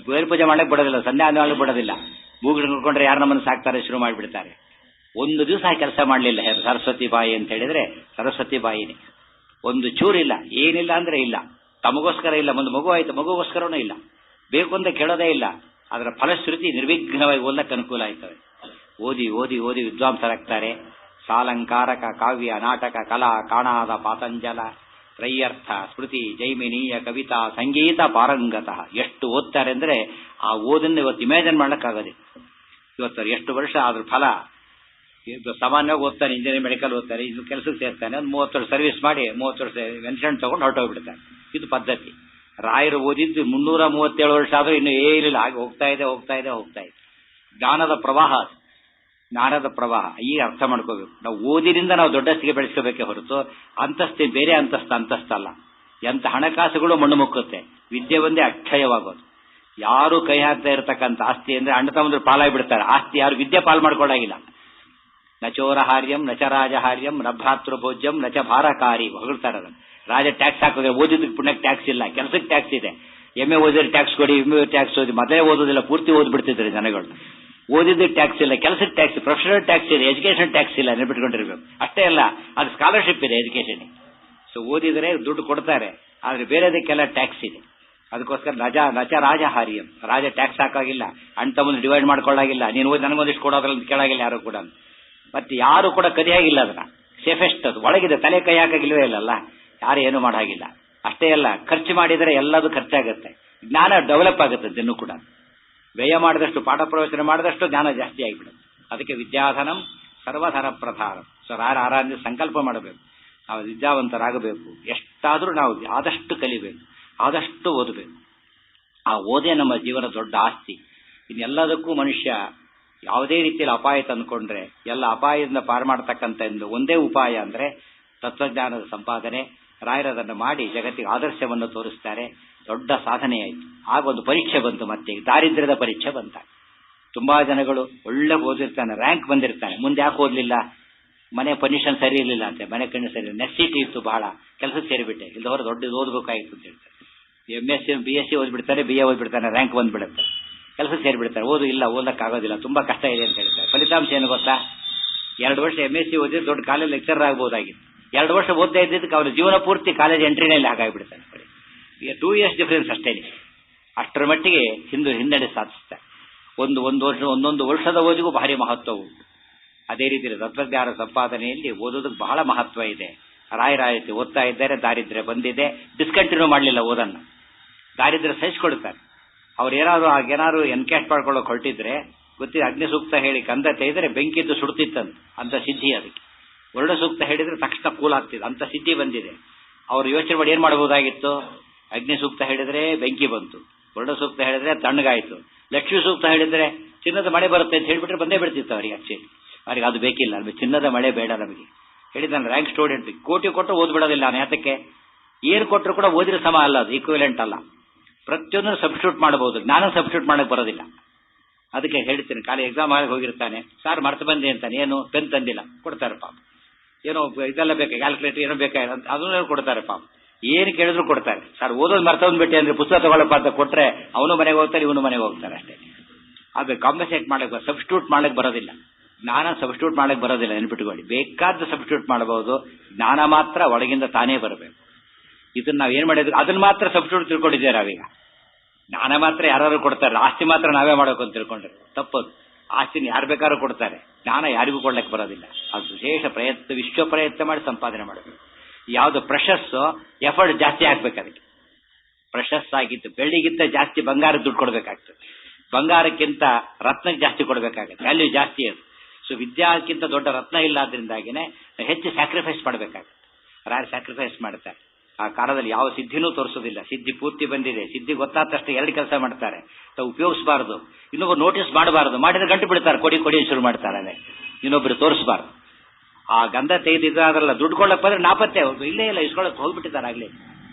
ಬೇರೆ ಪೂಜೆ ಮಾಡಕ್ಕೆ ಬಿಡೋದಿಲ್ಲ, ಸಂಧ್ಯಾ ಮಾಡಲಿಕ್ಕೆ ಬಿಡೋದಿಲ್ಲ. ಮೂಗಿನ ನೋಡ್ಕೊಂಡ್ರೆ ಯಾರು ನಮ್ಮನ್ನು ಸಾಕ್ತಾರೆ ಶುರು ಮಾಡಿಬಿಡ್ತಾರೆ. ಒಂದು ದಿವಸ ಕೆಲಸ ಮಾಡಲಿಲ್ಲ ಸರಸ್ವತಿ ಬಾಯಿ ಅಂತ ಹೇಳಿದ್ರೆ ಸರಸ್ವತಿ ಬಾಯಿನೇ. ಒಂದು ಚೂರಿಲ್ಲ, ಏನಿಲ್ಲ ಅಂದ್ರೆ ಇಲ್ಲ. ತಮಗೋಸ್ಕರ ಇಲ್ಲ, ಒಂದು ಮಗು ಆಯ್ತು, ಮಗುಗೋಸ್ಕರನೂ ಇಲ್ಲ. ಬೇಕು ಅಂತ ಕೇಳೋದೇ ಇಲ್ಲ. ಅದರ ಫಲಶ್ರುತಿ ನಿರ್ವಿಘ್ನವಾಗಿ ಓದಕ್ಕೆ ಅನುಕೂಲ ಆಯ್ತವೆ. ಓದಿ ಓದಿ ಓದಿ ವಿದ್ವಾಂಸರಾಗ್ತಾರೆ. ಸಾಲಂಕಾರಕ ಕಾವ್ಯ ನಾಟಕ ಕಲಾ ಕಾಣಾದ ಪಾತಂಜಲ ತ್ರಯ್ಯರ್ಥ ಸ್ಮೃತಿ ಜೈಮಿನೀಯ ಕವಿತಾ ಸಂಗೀತ ಪಾರಂಗತಃ. ಎಷ್ಟು ಓದ್ತಾರೆ ಅಂದ್ರೆ ಆ ಓದನ್ನು ಇವತ್ತು ಇಮ್ಯಾಜಿನ್ ಮಾಡಕ್ಕಾಗೋದಿಲ್ಲ. ಇವತ್ತು ಎಷ್ಟು ವರ್ಷ ಅದ್ರ ಫಲ. ಸಾಮಾನ್ಯವಾಗಿ ಓದ್ತಾನೆ, ಇಂಜಿನಿಯರಿಂಗ್ ಮೆಡಿಕಲ್ ಓದ್ತಾರೆ, ಇದು ಕೆಲಸಕ್ಕೆ ಸೇರ್ತಾನೆ, ಒಂದು 30 ವರ್ಷ ಸರ್ವಿಸ್ ಮಾಡಿ 30 ವರ್ಷ ವೆನ್ಷನ್ ತಗೊಂಡು ಹೊರಟೋಗ್ಬಿಡ್ತಾನೆ. ಇದು ಪದ್ಧತಿ. ರಾಯರು ಓದಿದ್ದು 337 ವರ್ಷ ಆದರೂ ಇನ್ನೂ ಏನಿಲ್ಲ, ಹಾಗೆ ಹೋಗ್ತಾ ಇದೆ. ಜ್ಞಾನದ ಪ್ರವಾಹ. ಜ್ಞಾನದ ಪ್ರವಾಹ. ಈಗ ಅರ್ಥ ಮಾಡ್ಕೋಬೇಕು, ನಾವು ಓದಿನಿಂದ ನಾವು ದೊಡ್ಡಸ್ತಿಗೆ ಬೆಳೆಸ್ಕೋಬೇಕೇ ಹೊರತು ಅಂತಸ್ತಿ ಬೇರೆ ಅಂತಸ್ತಲ್ಲ. ಎಂಥ ಹಣಕಾಸುಗಳು ಮಣ್ಣು ಮುಕ್ಕುತ್ತೆ, ವಿದ್ಯೆ ಒಂದೇ ಅಕ್ಷಯವಾಗೋದು. ಯಾರು ಕೈ ಹಾಕ್ತಾ ಇರತಕ್ಕಂಥ ಆಸ್ತಿ ಅಂದ್ರೆ ಅಣ್ಣ ತಮ್ಮಂದ್ರು ಪಾಲಾಗಿ ಬಿಡ್ತಾರೆ. ಆಸ್ತಿ ಯಾರು ವಿದ್ಯೆ ಪಾಲು ಮಾಡ್ಕೊಳ್ಳಾಗಿಲ್ಲ. ನಚೋರಹಾರ್ಯಂ ನಚ ರಾಜಹಾರ್ಯಂ ನ ಭ್ರಾತೃಭೋಜ್ಯಂ ನಚ ಭಾರಕಾರಿ ಹೊಗಳ್ತಾರೆ ಅದನ್ನು. ರಾಜ ಟ್ಯಾಕ್ಸ್ ಹಾಕೋದ್ರೆ ಓದಿದ್ದಕ್ಕೆ ಪುಣ್ಯಕ್ಕೆ ಟ್ಯಾಕ್ಸ್ ಇಲ್ಲ, ಕೆಲಸಕ್ಕೆ ಟ್ಯಾಕ್ಸ್ ಇದೆ. MA ಓದಿದ್ರೆ ಟ್ಯಾಕ್ಸ್ ಕೊಡಿ, MA ಟ್ಯಾಕ್ಸ್ ಓದಿ ಮೊದಲೇ ಓದೋದಿಲ್ಲ, ಪೂರ್ತಿ ಓದ್ಬಿಡ್ತಿದ್ದಾರೆ ಜನಗಳು. ಓದಿದ್ದಕ್ಕೆ ಟ್ಯಾಕ್ಸ್ ಇಲ್ಲ, ಕೆಲಸಕ್ಕೆ ಟ್ಯಾಕ್ಸ್, ಪ್ರೊಫೆಷನಲ್ ಟ್ಯಾಕ್ಸ್ ಇದೆ, ಎಜುಕೇಶನ್ ಟ್ಯಾಕ್ಸ್ ಇಲ್ಲ, ನೆನಪಿಟ್ಕೊಂಡಿರ್ಬೇಕು. ಅಷ್ಟೇ ಅಲ್ಲ, ಅದು ಸ್ಕಾಲರ್ಶಿಪ್ ಇದೆ ಎಜುಕೇಶನ್. ಸೊ ಓದಿದರೆ ದುಡ್ಡು ಕೊಡ್ತಾರೆ, ಆದ್ರೆ ಬೇರೆದಕ್ಕೆಲ್ಲ ಟ್ಯಾಕ್ಸ್ ಇದೆ. ಅದಕ್ಕೋಸ್ಕರ ನಚ ರಾಜಹಾರ್ಯಂ, ರಾಜ ಟ್ಯಾಕ್ಸ್ ಹಾಕಾಗಿಲ್ಲ, ಅಣ್ಣ ತಮ್ಮನ್ನು ಡಿವೈಡ್ ಮಾಡ್ಕೊಳ್ಳಾಗಿಲ್ಲ, ನೀನು ಓದಿ ನನಗೊಂದಿಷ್ಟು ಕೊಡೋದ್ರಲ್ಲಿ ಕೇಳಾಗಿಲ್ಲ ಯಾರು ಕೂಡ. ಮತ್ತೆ ಯಾರು ಕೂಡ ಕದಿಯಾಗಿಲ್ಲ, ಅದನ್ನ ಸೇಫೆಸ್ಟ್ ಅದು ಒಳಗಿದೆ, ತಲೆ ಕೈ ಹಾಕಾಗಿಲ್ವೇ ಇಲ್ಲಲ್ಲ, ಯಾರು ಏನು ಮಾಡಾಗಿಲ್ಲ. ಅಷ್ಟೇ ಅಲ್ಲ, ಖರ್ಚು ಮಾಡಿದರೆ ಎಲ್ಲದೂ ಖರ್ಚಾಗುತ್ತೆ, ಜ್ಞಾನ ಡೆವಲಪ್ ಆಗುತ್ತೆ. ದಿನೂ ಕೂಡ ವ್ಯಯ ಮಾಡಿದಷ್ಟು, ಪಾಠ ಪ್ರವಚನ ಮಾಡಿದಷ್ಟು ಜ್ಞಾನ ಜಾಸ್ತಿ ಆಗಿಬಿಡುತ್ತೆ. ಅದಕ್ಕೆ ವಿದ್ಯಾಧನಂ ಸರ್ವಧನ ಪ್ರಧಾನಂ. ಸೊ ಆರಾಧ್ಯ ಸಂಕಲ್ಪ ಮಾಡಬೇಕು, ನಾವು ವಿದ್ಯಾವಂತರಾಗಬೇಕು. ಎಷ್ಟಾದರೂ ನಾವು ಆದಷ್ಟು ಕಲಿಬೇಕು, ಆದಷ್ಟು ಓದಬೇಕು. ಆ ಓದೇ ನಮ್ಮ ಜೀವನ ದೊಡ್ಡ ಆಸ್ತಿ. ಇನ್ನೆಲ್ಲದಕ್ಕೂ ಮನುಷ್ಯ ಯಾವುದೇ ರೀತಿಯಲ್ಲಿ ಅಪಾಯ ತಂದುಕೊಂಡ್ರೆ ಎಲ್ಲ ಅಪಾಯದಿಂದ ಪಾರು ಮಾಡತಕ್ಕಂಥ ಒಂದೇ ಉಪಾಯ ಅಂದ್ರೆ ತತ್ವಜ್ಞಾನದ ಸಂಪಾದನೆ. ರಾಯರದನ್ನು ಮಾಡಿ ಜಗತ್ತಿಗೆ ಆದರ್ಶವನ್ನು ತೋರಿಸ್ತಾರೆ. ದೊಡ್ಡ ಸಾಧನೆ ಆಯಿತು. ಆಗ ಒಂದು ಪರೀಕ್ಷೆ ಬಂತು, ಮತ್ತೆ ದಾರಿದ್ರ್ಯದ ಪರೀಕ್ಷೆ ಬಂತ. ತುಂಬಾ ಜನಗಳು ಒಳ್ಳೆ ಓದಿರ್ತಾನೆ, ರ್ಯಾಂಕ್ ಬಂದಿರ್ತಾನೆ, ಮುಂದೆ ಯಾಕೆ ಓದಲಿಲ್ಲ, ಮನೆ ಪರ್ಮಿಷನ್ ಸರಿ ಇರಲಿಲ್ಲ ಅಂತೆ, ಮನೆ ಕಣ್ಣು ಸರಿ ನೆಸಿಟಿ ಇತ್ತು, ಬಹಳ ಕೆಲಸಕ್ಕೆ ಸೇರಿಬಿಟ್ಟೆ, ಇಲ್ಲದವರು ದೊಡ್ಡದು ಓದಬೇಕಾಗಿತ್ತು ಅಂತ ಹೇಳ್ತಾರೆ. MSc BSc ಓದ್ಬಿಡ್ತಾರೆ, BA ಓದ್ಬಿಡ್ತಾನೆ, ರ್ಯಾಂಕ್ ಬಂದ್ಬಿಡುತ್ತೆ, ಕೆಲಸಕ್ಕೆ ಸೇರಿಬಿಡ್ತಾರೆ. ಇಲ್ಲ, ಓದಕ್ಕಾಗೋದಿಲ್ಲ, ತುಂಬಾ ಕಷ್ಟ ಇದೆ ಅಂತ ಹೇಳ್ತಾರೆ. ಫಲಿತಾಂಶ ಏನು ಗೊತ್ತಾ, 2 ವರ್ಷ MSc ಓದಿದ್ರೆ ದೊಡ್ಡ ಕಾಲೇಜ್ ಲೆಕ್ಚರರ್ ಆಗ್ಬೋದಾಗಿತ್ತು. 2 ವರ್ಷ ಓದ್ತಾ ಇದ್ದಿದ್ದಕ್ಕೆ ಅವನು ಜೀವನ ಪೂರ್ತಿ ಕಾಲೇಜ್ ಎಂಟ್ರಿನಲ್ಲಿ ಹಾಗಾಗಿಬಿಡ್ತಾನೆ. 2 years ಡಿಫರೆನ್ಸ್ ಅಷ್ಟೇ. ಅಷ್ಟರ ಮಟ್ಟಿಗೆ ಹಿನ್ನಡೆ ಸಾಧಿಸ್ತಾರೆ. ಒಂದೊಂದು ವರ್ಷದ ಓದಿಗೂ ಭಾರಿ ಮಹತ್ವ ಉಂಟು. ಅದೇ ರೀತಿಯಲ್ಲಿ ತತ್ವಜ್ಞಾನ ಸಂಪಾದನೆಯಲ್ಲಿ ಓದೋದಕ್ಕೆ ಬಹಳ ಮಹತ್ವ ಇದೆ. ರಾಯರಾಯತಿ ಓದ್ತಾ ಇದ್ದಾರೆ, ದಾರಿದ್ರ್ಯ ಬಂದಿದೆ, ಡಿಸ್ಕಂಟಿನ್ಯೂ ಮಾಡಲಿಲ್ಲ ಓದನ್ನು. ದಾರಿದ್ರ್ಯ ಸಹಿಸಿಕೊಳ್ತಾರೆ. ಅವ್ರು ಏನಾದ್ರು ಎನ್ಕ್ಯಾಸ್ಟ್ ಮಾಡ್ಕೊಳ್ಳೋಕೆ ಹೊರಟಿದ್ರೆ ಗೊತ್ತಿದೆ, ಅಗ್ನಿ ಸೂಕ್ತ ಹೇಳಿ ಕಂದ ತೆಗೆದ್ರೆ ಬೆಂಕಿದ್ದು ಸುಡ್ತಿತ್ತಂತ, ಅಂತ ಸಿದ್ಧಿ ಅದಕ್ಕೆ. ವರ್ಣ ಸೂಕ್ತ ಹೇಳಿದ್ರೆ ತಕ್ಷಣ ಕೂಲ್ ಆಗ್ತಿದೆ, ಅಂತ ಸಿದ್ಧಿ ಬಂದಿದೆ. ಅವ್ರು ಯೋಚನೆ ಮಾಡಿ ಏನ್ ಮಾಡಬಹುದಾಗಿತ್ತು, ಅಗ್ನಿ ಸೂಕ್ತ ಹೇಳಿದ್ರೆ ಬೆಂಕಿ ಬಂತು, ವರ್ಣ ಸೂಕ್ತ ಹೇಳಿದ್ರೆ ತಣ್ಣಗಾಯ್ತು, ಲಕ್ಷ್ಮೀ ಸೂಕ್ತ ಹೇಳಿದ್ರೆ ಚಿನ್ನದ ಮಳೆ ಬರುತ್ತೆ ಅಂತ ಹೇಳ್ಬಿಟ್ರೆ ಬಂದೇ ಬಿಡ್ತಿತ್ತು ಅವರಿಗೆ. ಆಕ್ಚುಲಿ ಅವ್ರಿಗೆ ಅದು ಬೇಕಿಲ್ಲ, ನಮಗೆ ಚಿನ್ನದ ಮಳೆ ಬೇಡ ನಮಗೆ. ಹೇಳಿದ್ದಾನೆ ರ್ಯಾಂಕ್ ಸ್ಟೂಡೆಂಟ್, ಕೋಟಿ ಕೊಟ್ಟರು ಓದ್ಬಿಡೋದಿಲ್ಲ ನಾನು. ಯಾತಕ್ಕೆ, ಏನು ಕೊಟ್ಟರು ಕೂಡ ಓದಿರೋ ಸಮ ಅಲ್ಲ, ಅದು ಈಕ್ವಿಲೆಂಟ್ ಅಲ್ಲ. ಪ್ರತಿಯೊಂದನ್ನು ಸಬ್ಸ್ಟಿಟ್ಯೂಟ್ ಮಾಡಬಹುದು, ಜ್ಞಾನ ಸಬ್ಸ್ಟಿಟ್ಯೂಟ್ ಮಾಡಕ್ಕೆ ಬರೋದಿಲ್ಲ. ಅದಕ್ಕೆ ಹೇಳ್ತೀನಿ, ಕಾಲೇಜ್ ಎಕ್ಸಾಮ್ ಆಗಿ ಹೋಗಿರ್ತಾನೆ, ಸರ್ ಮರ್ತು ಬಂದೆ ಅಂತಾನೆ, ಏನು ಪೆನ್ ತಂದಿಲ್ಲ, ಕೊಡ್ತಾರೆ ಪಾಪ. ಏನೋ ಇದೆಲ್ಲ ಬೇಕಾ, ಕ್ಯಾಲ್ಕುಲೇಟರ್ ಏನೋ ಬೇಕಾ, ಅದನ್ನ ಕೊಡ್ತಾರೆ ಪಾಪ. ಏನು ಕೇಳಿದ್ರು ಕೊಡ್ತಾರೆ. ಸರ್ ಓದೋದು ಮರ್ತೋಗ್ಬಿಟ್ಟೆ ಅಂದ್ರೆ ಪುಸ್ತಕ ತಗೊಳ್ಳಪ್ಪ ಅಂತ ಕೊಟ್ರೆ ಅವನು ಮನೆಗೆ ಹೋಗ್ತಾರೆ, ಇವನು ಮನೆಗೆ ಹೋಗ್ತಾರೆ ಅಷ್ಟೇ. ಅದು ಕಾಂಪನ್ಸೇಟ್ ಮಾಡಕ್ಕೆ, ಸಬ್ಸ್ಟಿಟ್ಯೂಟ್ ಮಾಡಕ್ಕೆ ಬರೋದಿಲ್ಲ. ಜ್ಞಾನ ಸಬ್ಸ್ಟಿಟ್ಯೂಟ್ ಮಾಡಕ್ಕೆ ಬರೋದಿಲ್ಲ, ನೆನ್ಪಿಟ್ಕೊಳ್ಳಿ. ಬೇಕಾದ ಸಬ್ಸ್ಟಿಟ್ಯೂಟ್ ಮಾಡಬಹುದು, ಜ್ಞಾನ ಮಾತ್ರ ಒಳಗಿಂದ ತಾನೇ ಬರಬೇಕು. ಇದನ್ನ ನಾವು ಏನ್ ಮಾಡಿದ್ವಿ, ಅದನ್ನ ಮಾತ್ರ ಸಬ್ಸ್ಟಿಟ್ಯೂಟ್ ತಿಳ್ಕೊಂಡಿದ್ದೇವೆ ನಾವೀಗ. ಜ್ಞಾನ ಮಾತ್ರ ಯಾರು ಕೊಡ್ತಾರೆ, ಆಸ್ತಿ ಮಾತ್ರ ನಾವೇ ಮಾಡಬೇಕು ಅಂತ ತಿಳ್ಕೊಂಡ್ರೆ ತಪ್ಪದು. ಆಸ್ತಿನ ಯಾರು ಬೇಕಾದ್ರೂ ಕೊಡ್ತಾರೆ, ಜ್ಞಾನ ಯಾರಿಗೂ ಕೊಡ್ಲಿಕ್ಕೆ ಬರೋದಿಲ್ಲ. ಅದು ವಿಶೇಷ ಪ್ರಯತ್ನ, ವಿಶ್ವ ಪ್ರಯತ್ನ ಮಾಡಿ ಸಂಪಾದನೆ ಮಾಡಬೇಕು. ಯಾವುದು ಪ್ರಶಸ್ಸು, ಎಫರ್ಟ್ ಜಾಸ್ತಿ ಹಾಕ್ಬೇಕು ಅದಕ್ಕೆ. ಪ್ರಶಸ್ತ ಆಗಿತ್ತು ಬೆಳ್ಳಿಗಿಂತ ಜಾಸ್ತಿ ಬಂಗಾರ ದುಡ್ಡು ಕೊಡಬೇಕಾಗ್ತದೆ, ಬಂಗಾರಕ್ಕಿಂತ ರತ್ನಕ್ಕೆ ಜಾಸ್ತಿ ಕೊಡಬೇಕಾಗುತ್ತೆ, ವ್ಯಾಲ್ಯೂ ಜಾಸ್ತಿ ಅದು. ಸೊ ವಿದ್ಯಾಕ್ಕಿಂತ ದೊಡ್ಡ ರತ್ನ ಇಲ್ಲ, ಆದ್ರಿಂದಾಗಿನೇ ಹೆಚ್ಚು ಸ್ಯಾಕ್ರಿಫೈಸ್ ಮಾಡಬೇಕಾಗುತ್ತೆ. ರಾಯರು ಸ್ಯಾಕ್ರಿಫೈಸ್ ಮಾಡ್ತಾರೆ. ಆ ಕಾಲದಲ್ಲಿ ಯಾವ ಸಿದ್ಧಿನೂ ತೋರಿಸೋದಿಲ್ಲ. ಸಿದ್ಧಿ ಪೂರ್ತಿ ಬಂದಿದೆ, ಸಿದ್ಧಿ ಗೊತ್ತಾದ ತಕ್ಷಣ 2 ಕೆಲಸ ಮಾಡ್ತಾರೆ. ಉಪಯೋಗಿಸಬಾರದು, ಇನ್ನೊಬ್ಬರು ನೋಟಿಸ್ ಮಾಡಬಾರದು, ಮಾಡಿದ್ರೆ ಗಂಟು ಬಿಡ್ತಾರೆ, ಕೊಡಿ ಶುರು ಮಾಡ್ತಾರೆ, ಇನ್ನೊಬ್ರು ತೋರಿಸಬಾರ್ದು. ಆ ಗಂಧ ತೆಗೆದಿದ್ದಾದ್ರಲ್ಲ, ದುಡ್ಡು ಕೊಳ್ಳಕ್ಕೆ ಬಂದ್ರೆ ನಾಪತ್ತೆ, ಇಲ್ಲೇ ಇಲ್ಲ, ಇಸ್ಕೊಳ್ಳಕ್ಕೆ ಹೋಗ್ಬಿಟ್ಟಿದ್ದಾರೆ ಆಗ್ಲೇ.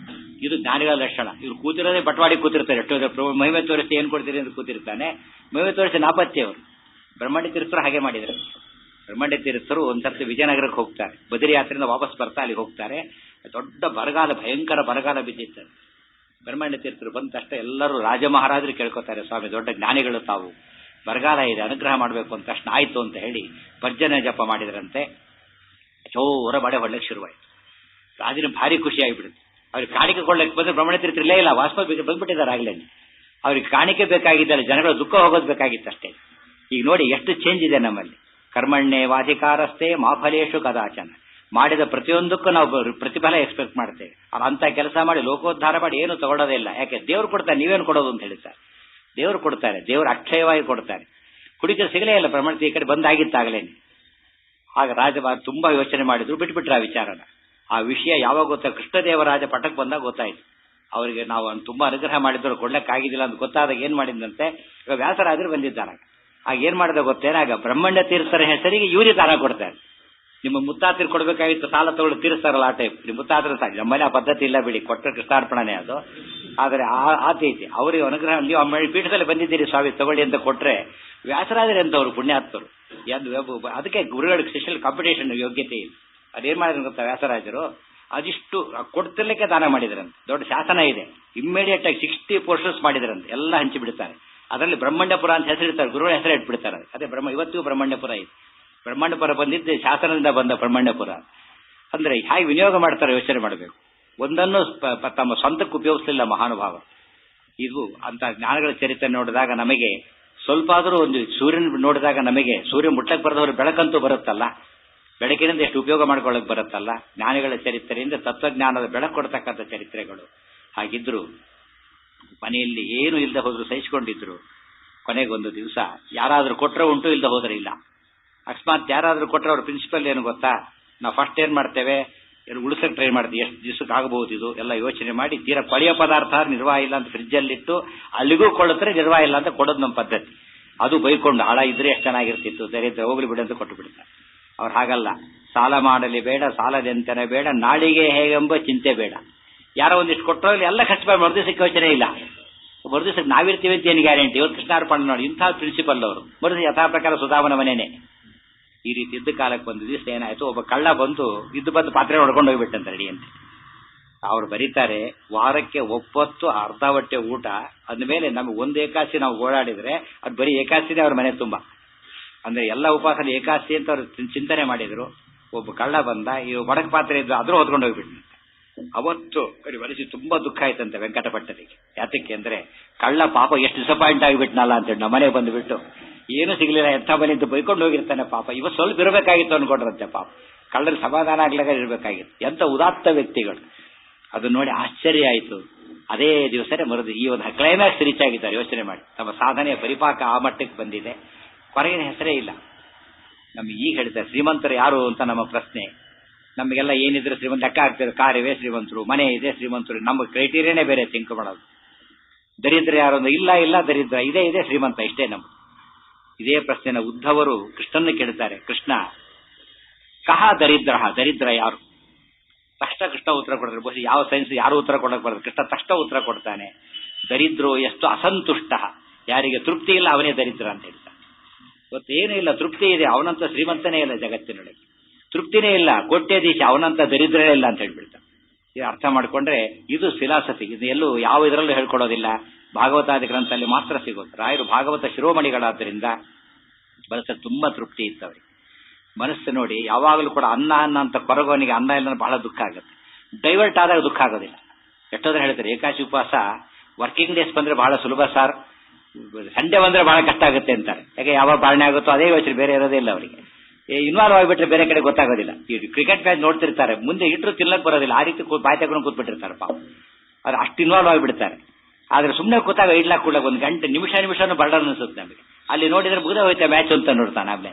ಇದು ಜ್ಞಾನಿಗಳ ಲಕ್ಷಣ. ಇವ್ರು ಕೂತಿರೋದೇ ಬಟವಾಡಿ ಕೂತಿರ್ತಾರೆ. ಎಷ್ಟೋ ಮಹಿಮೆ ತೋರಿಸಿ ಏನ್ ಕೊಡ್ತೀರಿ ಅಂತ ಕೂತಿರ್ತಾನೆ, ಮಹಿಮೆ ತೋರಿಸಿ ನಾಪತ್ತೆ ಅವರು. ಬ್ರಹ್ಮಣ್ಯ ತೀರ್ಥರು ಹಾಗೆ ಮಾಡಿದ್ರು. ಬ್ರಹ್ಮಣ್ಯ ತೀರ್ಥರು ಒಂದ್ಸರ್ತಿ ವಿಜಯನಗರಕ್ಕೆ ಹೋಗ್ತಾರೆ, ಬದರಿ ಯಾತ್ರೆಯಿಂದ ವಾಪಸ್ ಬರ್ತಾ ಅಲ್ಲಿ ಹೋಗ್ತಾರೆ. ದೊಡ್ಡ ಬರಗಾಲ, ಭಯಂಕರ ಬರಗಾಲ ಬಿದ್ದಿತ್ತು. ಬ್ರಹ್ಮಣ್ಯ ತೀರ್ಥರು ಬಂದ ತಕ್ಷಣ ಎಲ್ಲರೂ ರಾಜ ಮಹಾರಾಜರು ಕೇಳ್ಕೊತಾರೆ, ಸ್ವಾಮಿ ದೊಡ್ಡ ಜ್ಞಾನಿಗಳು ತಾವು, ಬರಗಾಲ ಇದೆ, ಅನುಗ್ರಹ ಮಾಡಬೇಕು ಅಂತ ತಕ್ಷಣ ಆಯ್ತು ಅಂತ ಹೇಳಿ ಪರ್ಜನ್ಯ ಜಪ ಮಾಡಿದ್ರಂತೆ. ಜೋರ ಬಡೆ ಹೊಡ್ಲಿಕ್ಕೆ ಶುರುವಾಯ್ತು. ರಾಜನ ಭಾರಿ ಖುಷಿ ಆಗಿಬಿಡುತ್ತೆ. ಅವ್ರಿಗೆ ಕಾಣಿಕೆ ಕೊಡ್ಲಿಕ್ಕೆ ಬಂದ್ರೆ ಬ್ರಹ್ಮಣ್ಯ ತೀರ್ಥರು ಇಲ್ಲೇ ಇಲ್ಲ, ವಾಸ್ತವ ಬಂದ್ಬಿಟ್ಟಿದ್ದಾರೆ ಆಗ್ಲೇ. ಅವ್ರಿಗೆ ಕಾಣಿಕೆ ಬೇಕಾಗಿದ್ದಾರೆ, ಜನಗಳ ದುಃಖ ಹೋಗೋದು ಬೇಕಾಗಿತ್ತು ಅಷ್ಟೇ. ಈಗ ನೋಡಿ ಎಷ್ಟು ಚೇಂಜ್ ಇದೆ ನಮ್ಮಲ್ಲಿ. ಕರ್ಮಣ್ಣೆ ವಾಧಿಕಾರಸ್ಥೆ ಮಾಫಲೇಶು ಕದಾಚನ. ಮಾಡಿದ ಪ್ರತಿಯೊಂದಕ್ಕೂ ನಾವು ಪ್ರತಿಫಲ ಎಕ್ಸ್ಪೆಕ್ಟ್ ಮಾಡ್ತೇವೆ. ಅವ್ರು ಅಂತ ಕೆಲಸ ಮಾಡಿ ಲೋಕೋದ್ಧಾರ ಮಾಡಿ ಏನು ತಗೊಳ್ಳೋದೇ ಇಲ್ಲ. ಯಾಕೆ, ದೇವ್ರು ಕೊಡ್ತಾರೆ, ನೀವೇನು ಕೊಡೋದು ಅಂತ ಹೇಳ್ತಾರೆ. ದೇವ್ರು ಕೊಡ್ತಾರೆ, ದೇವರು ಅಕ್ಷಯವಾಗಿ ಕೊಡ್ತಾರೆ. ಹುಡುಗರು ಸಿಗಲೇ ಇಲ್ಲ, ಬ್ರಹ್ಮಣ್ಯ ಈ ಕಡೆ ಬಂದಾಗಿತ್ತಾಗಲೇನೆ. ಆಗ ರಾಜ ತುಂಬಾ ಯೋಚನೆ ಮಾಡಿದ್ರು, ಬಿಟ್ಬಿಟ್ರೆ ಆ ವಿಚಾರನ. ಆ ವಿಷಯ ಯಾವಾಗ ಗೊತ್ತಾ, ಕೃಷ್ಣದೇವರಾಜ ಪಟ್ಟಕ್ಕೆ ಬಂದಾಗ ಗೊತ್ತಾಯ್ತು ಅವರಿಗೆ. ನಾವು ತುಂಬಾ ಅನುಗ್ರಹ ಮಾಡಿದ್ರು, ಕೊಡ್ಲಿಕ್ಕಾಗಿದ್ದಿಲ್ಲ ಅಂತ ಗೊತ್ತಾದಾಗ ಏನ್ ಮಾಡಿದಂತೆ, ವ್ಯಾಸರಾಜರು ಬಂದಿದ್ದಾರೆ. ಆಗ ಏನ್ ಮಾಡಿದ ಗೊತ್ತೇನಾಗ ಬ್ರಹ್ಮಣ್ಯ ತೀರ್ಥರ ಹೆಸರಿಗೆ ಇವರಿಗೆ ದಾನ ಕೊಡ್ತಾರೆ. ನಿಮ್ಮ ಮುತ್ತಾತಿರ್ ಕೊಡ್ಬೇಕಾಗಿತ್ತು, ಸಾಲ ತಗೊಳ್ಳಿ ತೀರಿಸ್ತಾರಲ್ಲ ಆ ಟೈಪ್. ನಿಮ್ಮ ಮುತ್ತಾತ್ರ ನಮ್ಮನೆ ಆ ಪದ್ಧತಿ ಇಲ್ಲ ಬಿಡಿ, ಕೊಟ್ಟರೆ ಕೃಷ್ಣಾರ್ಪಣನೆ ಅದು. ಆದರೆ ಆತ ಐತಿ ಅವರಿಗೆ ಅನುಗ್ರಹ. ನೀವು ಅಮ್ಮ ಪೀಠದಲ್ಲಿ ಬಂದಿದ್ದೀರಿ ಸ್ವಾಮಿ ತಗೊಳ್ಳಿ ಅಂತ ಕೊಟ್ರೆ ವ್ಯಾಸರಾಜರು ಅಂತವ್ರು ಪುಣ್ಯಾತ್ಮರು. ಅದಕ್ಕೆ ಗುರುಗಳಿಗೆ ಸ್ಪೆಷಲ್ ಕಾಂಪಿಟೇಷನ್ ಯೋಗ್ಯತೆ ಇಲ್ಲ. ಅದೇನ್ ಮಾಡಿದ್ರು ಗೊತ್ತಾ ವ್ಯಾಸರಾಜರು, ಅದಿಷ್ಟು ಕೊಡ್ತಿರ್ಲಿಕ್ಕೆ ದಾನ ಮಾಡಿದ್ರಂತೆ. ದೊಡ್ಡ ಶಾಸನ ಇದೆ, ಇಮ್ಮಿಡಿಯೇಟ್ ಆಗಿ 60 ಪೋರ್ಷನ್ಸ್ ಮಾಡಿದ್ರಂತೆ, ಎಲ್ಲ ಹಂಚಿ ಬಿಡ್ತಾರೆ. ಅದರಲ್ಲಿ ಬ್ರಹ್ಮಣ್ಯಪುರ ಅಂತ ಹೆಸರಿಡ್ತಾರೆ, ಗುರುಗಳ ಹೆಸರು ಇಟ್ಬಿಡ್ತಾರೆ. ಅದೇ ಇವತ್ತಿಗೂ ಬ್ರಹ್ಮಣ್ಯಪುರ ಇದೆ. ಬ್ರಹ್ಮಣ್ಯಪುರ ಬಂದಿದ್ದು ಶಾಸನದಿಂದ ಬಂದ ಬ್ರಹ್ಮಣ್ಯಪುರ. ಅಂದ್ರೆ ಹೇಗೆ ವಿನಿಯೋಗ ಮಾಡ್ತಾರೆ ಯೋಚನೆ ಮಾಡಬೇಕು. ಒಂದನ್ನು ತಮ್ಮ ಸ್ವಂತಕ್ಕೆ ಉಪಯೋಗಿಸಲಿಲ್ಲ ಮಹಾನುಭಾವ. ಇದು ಅಂತ ಜ್ಞಾನಗಳ ಚರಿತ್ರೆ ನೋಡಿದಾಗ ನಮಗೆ ಸ್ವಲ್ಪ ಆದರೂ ಒಂದು ಸೂರ್ಯನ ನೋಡಿದಾಗ ನಮಗೆ ಸೂರ್ಯ ಮುಟ್ಟಕ್ಕೆ ಬರೆದವರು ಬೆಳಕಂತೂ ಬರುತ್ತಲ್ಲ, ಬೆಳಕಿನಿಂದ ಎಷ್ಟು ಉಪಯೋಗ ಮಾಡ್ಕೊಳ್ಳಕ್ ಬರುತ್ತಲ್ಲ. ಜ್ಞಾನಿಗಳ ಚರಿತ್ರೆಯಿಂದ ತತ್ವಜ್ಞಾನದ ಬೆಳಕು ಕೊಡ್ತಕ್ಕಂಥ ಚರಿತ್ರೆಗಳು. ಹಾಗಿದ್ರು ಮನೆಯಲ್ಲಿ ಏನು ಇಲ್ಲದೆ ಹೋದ್ರು ಸಹಿಸಿಕೊಂಡಿದ್ರು. ಕೊನೆಗೊಂದು ದಿವಸ ಯಾರಾದ್ರೂ ಕೊಟ್ರೆ ಉಂಟು, ಇಲ್ಲದೆ ಹೋದ್ರೆ ಇಲ್ಲ. ಅಕಸ್ಮಾತ್ ಯಾರಾದ್ರೂ ಕೊಟ್ರೆ ಅವ್ರ ಪ್ರಿನ್ಸಿಪಲ್ ಏನು ಗೊತ್ತಾ, ನಾವು ಫಸ್ಟ್ ಏನ್ ಮಾಡ್ತೇವೆ, ಉಳಿಸಕ್ಕೆ ಟ್ರೈ ಮಾಡ್ತೀವಿ, ಎಷ್ಟು ದಿವಸಕ್ಕೆ ಆಗಬಹುದು ಇದು ಎಲ್ಲ ಯೋಚನೆ ಮಾಡಿ, ತೀರಾ ಕೊಳೆಯ ಪದಾರ್ಥ ನಿರ್ವಾಹ ಇಲ್ಲ ಅಂತ ಫ್ರಿಜ್ಜಲ್ಲಿಟ್ಟು ಅಲ್ಲಿಗೂ ಕೊಳ್ಳುತ್ತಾರೆ, ನಿರ್ವಾಹ ಇಲ್ಲ ಅಂತ ಕೊಡೋದು ನಮ್ಮ ಪದ್ಧತಿ. ಅದು ಬೈಕೊಂಡು ಹಾಳ ಇದ್ರೆ ಎಷ್ಟು ಚೆನ್ನಾಗಿರ್ತಿತ್ತು, ದರಿದ್ರ ಹೋಗ್ಲಿ ಬಿಡಿ ಅಂತ ಕೊಟ್ಟು ಬಿಡ್ತಾರೆ. ಅವ್ರು ಹಾಗಲ್ಲ, ಸಾಲ ಮಾಡಲಿ ಬೇಡ, ಸಾಲದೆಂತನೇ ಬೇಡ, ನಾಳಿಗೆ ಹೇಗೆಂಬ ಚಿಂತೆ ಬೇಡ. ಯಾರೋ ಒಂದಿಷ್ಟು ಕೊಟ್ಟರು ಎಲ್ಲ ಖರ್ಚು ಮಾಡಿ ಮರುದಿವಸಕ್ಕೆ ಯೋಚನೆ ಇಲ್ಲ. ಮರುದಿವಸಕ್ಕೆ ನಾವಿರ್ತೀವಿ ಅಂತ ಏನು ಗ್ಯಾರಂಟಿ. ಇವತ್ತು ಕೃಷ್ಣಾರ್ಪಣೆ ನೋಡಿ, ಇಂಥ ಪ್ರಿನ್ಸಿಪಲ್ ಅವರು ಮರುದಿವಸ ಯಥಾ ಪ್ರಕಾರ ಸುಧಾಮನ ಮನೇನೆ. ಈ ರೀತಿ ಇದ್ದ ಕಾಲಕ್ಕೆ ಒಂದು ದಿವಸ ಏನಾಯ್ತು, ಒಬ್ಬ ಕಳ್ಳ ಬಂದು ಬಂದು ಪಾತ್ರೆ ಹೊಡ್ಕೊಂಡು ಹೋಗ್ಬಿಟ್ಟಂತ ರೆಡಿ ಅಂತ. ಅವ್ರು ಬರೀತಾರೆ, ವಾರಕ್ಕೆ ಒಪ್ಪತ್ತು ಅರ್ಧ ಹೊಟ್ಟೆ ಊಟ ಅಂದಮೇಲೆ ನಮ್ಗೆ ಒಂದು ಏಕಾಸಿ ನಾವು ಓಡಾಡಿದ್ರೆ ಅದು ಬರೀ ಏಕಾಸಿನೇ ಅವ್ರ ಮನೆ ತುಂಬ. ಅಂದ್ರೆ ಎಲ್ಲ ಉಪವಾಸ ಏಕಾಸಿ ಅಂತ ಅವ್ರು ಚಿಂತನೆ ಮಾಡಿದ್ರು. ಒಬ್ಬ ಕಳ್ಳ ಬಂದ, ಈ ಒಡಕ್ ಪಾತ್ರೆ ಇದ್ದು ಅದ್ರೂ ಹೊತ್ಕೊಂಡು ಹೋಗ್ಬಿಟ್ಟು. ಅವತ್ತು ಮನಸ್ಸಿಗೆ ತುಂಬಾ ದುಃಖ ಆಯ್ತಂತೆ ವೆಂಕಟಪಟ್ಟರಿಗೆ. ಯಾತಕ್ಕೆ ಅಂದ್ರೆ ಕಳ್ಳ ಪಾಪ ಎಷ್ಟು ಡಿಸಪಾಯಿಂಟ್ ಆಗಿಬಿಟ್ನಲ್ಲ ಅಂತೇಳಿ ನಮ್ಮ ಮನೆಗೆ ಬಂದುಬಿಟ್ಟು ಏನು ಸಿಗ್ಲಿಲ್ಲ, ಎಂಥ ಮನೆ ಅಂತ ಬೈಕೊಂಡು ಹೋಗಿರ್ತಾನೆ ಪಾಪ. ಇವತ್ತು ಸ್ವಲ್ಪ ಇರಬೇಕಾಗಿತ್ತು ಅನ್ಕೊಂಡ್ರಂತೆ ಪಾಪ. ಕಳ್ಳರ ಸಮಾಧಾನ ಆಗ್ಲಾಗ ಇರಬೇಕಾಗಿತ್ತು. ಎಂತ ಉದಾತ್ತ ವ್ಯಕ್ತಿಗಳು. ಅದು ನೋಡಿ ಆಶ್ಚರ್ಯ ಆಯಿತು. ಅದೇ ದಿವಸನೇ ಮರುದು ಈ ಒಂದು ಕ್ಲೈಮ್ಯಾಕ್ಸ್ ರೀಚ್ ಆಗಿದ್ದಾರೆ. ಯೋಚನೆ ಮಾಡಿ, ತಮ್ಮ ಸಾಧನೆಯ ಪರಿಪಾಕ ಆ ಮಟ್ಟಕ್ಕೆ ಬಂದಿದೆ. ಹೊರಗಿನ ಹೆಸರೇ ಇಲ್ಲ. ನಮ್ಗೆ ಈಗ ಹೇಳ್ತಾರೆ ಶ್ರೀಮಂತರು ಯಾರು ಅಂತ ನಮ್ಮ ಪ್ರಶ್ನೆ. ನಮಗೆಲ್ಲ ಏನಿದ್ರೆ ಶ್ರೀಮಂತ ಲೆಕ್ಕ ಆಗ್ತದೆ, ಕಾರಿವೆ ಶ್ರೀಮಂತರು, ಮನೆ ಇದೆ ಶ್ರೀಮಂತರು. ನಮ್ಮ ಕ್ರೈಟೀರಿಯಾನೇ ಬೇರೆ ಥಿಂಕ್ ಮಾಡೋದು. ದರಿದ್ರ ಯಾರು ಅಂದ್ರೆ ಇಲ್ಲ ದರಿದ್ರ, ಇದೆ ಶ್ರೀಮಂತ, ಇಷ್ಟೇ ನಮ್ಮ. ಇದೇ ಪ್ರಶ್ನೆನ ಉದ್ಧವರು ಕೃಷ್ಣನ ಕೇಳ್ತಾರೆ. ಕೃಷ್ಣ ಕಹ ದರಿದ್ರ ಯಾರು? ತಕ್ಷಣ ಕೃಷ್ಣ ಉತ್ತರ ಕೊಡ್ತಾರೆ. ಬಹುಶಃ ಯಾವ ಸೈನ್ಸ್ ಯಾರು ಉತ್ತರ ಕೊಡಕ್ ಬರ್ತದೆ, ಕೃಷ್ಣ ತಕ್ಷಣ ಉತ್ತರ ಕೊಡ್ತಾನೆ. ದರಿದ್ರೋ ಎಷ್ಟು ಅಸಂತುಷ್ಟ, ಯಾರಿಗೆ ತೃಪ್ತಿ ಇಲ್ಲ ಅವನೇ ದರಿದ್ರ ಅಂತ ಹೇಳ್ತಾನೆ. ಇವತ್ತೇನು ಇಲ್ಲ, ತೃಪ್ತಿ ಇದೆ, ಅವನಂತ ಶ್ರೀಮಂತನೇ ಇಲ್ಲ ಜಗತ್ತಿನೊಳಗೆ. ತೃಪ್ತಿನೇ ಇಲ್ಲ, ಕೋಟ್ಯಾಧೀಶ, ಅವನಂತ ದರಿದ್ರನೇ ಇಲ್ಲ ಅಂತ ಹೇಳ್ಬಿಡ್ತಾನೆ. ಇದು ಅರ್ಥ ಮಾಡ್ಕೊಂಡ್ರೆ ಇದು ಫಿಲಾಸಫಿ. ಇದು ಎಲ್ಲೂ ಯಾವ ಇದರಲ್ಲೂ ಹೇಳ್ಕೊಡೋದಿಲ್ಲ, ಭಾಗವತಾದಿ ಗ್ರಂಥದಲ್ಲಿ ಮಾತ್ರ ಸಿಗೋದು. ರಾಯರು ಭಾಗವತ ಶಿರೋಮಣಿಗಳಾದ್ದರಿಂದ ಮನಸ್ಸಲ್ಲಿ ತುಂಬಾ ತೃಪ್ತಿ ಇತ್ತವ್ರಿಗೆ. ಮನಸ್ಸು ನೋಡಿ ಯಾವಾಗಲೂ ಕೂಡ ಅನ್ನ ಅಂತ ಕೊರಗೋನಿಗೆ ಅನ್ನ ಇಲ್ಲ ಬಹಳ ದುಃಖ ಆಗುತ್ತೆ. ಡೈವರ್ಟ್ ಆದಾಗ ದುಃಖ ಆಗೋದಿಲ್ಲ. ಎಷ್ಟೋದ್ರೆ ಹೇಳ್ತಾರೆ ಏಕಾಶಿ ಉಪವಾಸ ವರ್ಕಿಂಗ್ ಡೇಸ್ ಬಂದ್ರೆ ಬಹಳ ಸುಲಭ ಸರ್, ಸಂಡೇ ಬಂದ್ರೆ ಬಹಳ ಕಷ್ಟ ಆಗುತ್ತೆ ಅಂತಾರೆ. ಯಾಕೆ ಯಾವಾಗ ಪಾಲನೆ ಆಗುತ್ತೋ ಅದೇ ಯೋಚನೆ, ಬೇರೆ ಇರೋದೇ ಇಲ್ಲ ಅವರಿಗೆ. ಇನ್ವಾಲ್ವ್ ಆಗಿಬಿಟ್ರೆ ಬೇರೆ ಕಡೆ ಗೊತ್ತಾಗೋದಿಲ್ಲ. ಈ ಕ್ರಿಕೆಟ್ ಮ್ಯಾಚ್ ನೋಡ್ತಿರ್ತಾರೆ, ಮುಂದೆ ಇಟ್ಟರು ತಿನ್ನಕ್ ಬರೋದಿಲ್ಲ, ಆ ರೀತಿ ಬಾಯಿ ತಗೊಂಡು ಕೂತ್ಬಿಟ್ಟಿರ್ತಾರೆ ಪಾಪ. ಅವ್ರು ಅಷ್ಟು ಇನ್ವಾಲ್ವ್ ಆಗಿಬಿಡ್ತಾರೆ. ಆದ್ರೆ ಸುಮ್ಮನೆ ಕೂತಾಗ ಇಡ್ಲಾಕ್ ಕೂಡ ಒಂದು ಗಂಟೆ ನಿಮಿಷನೂ ಬರ್ಡನ್ ಅನ್ಸುತ್ತೆ ನಮಗೆ. ಅಲ್ಲಿ ನೋಡಿದ್ರೆ ಮುಗಿದ ಹೋಯ್ತಾ ಮ್ಯಾಚ್ ಅಂತ ನೋಡ್ತಾನೆ ಆಮೇಲೆ,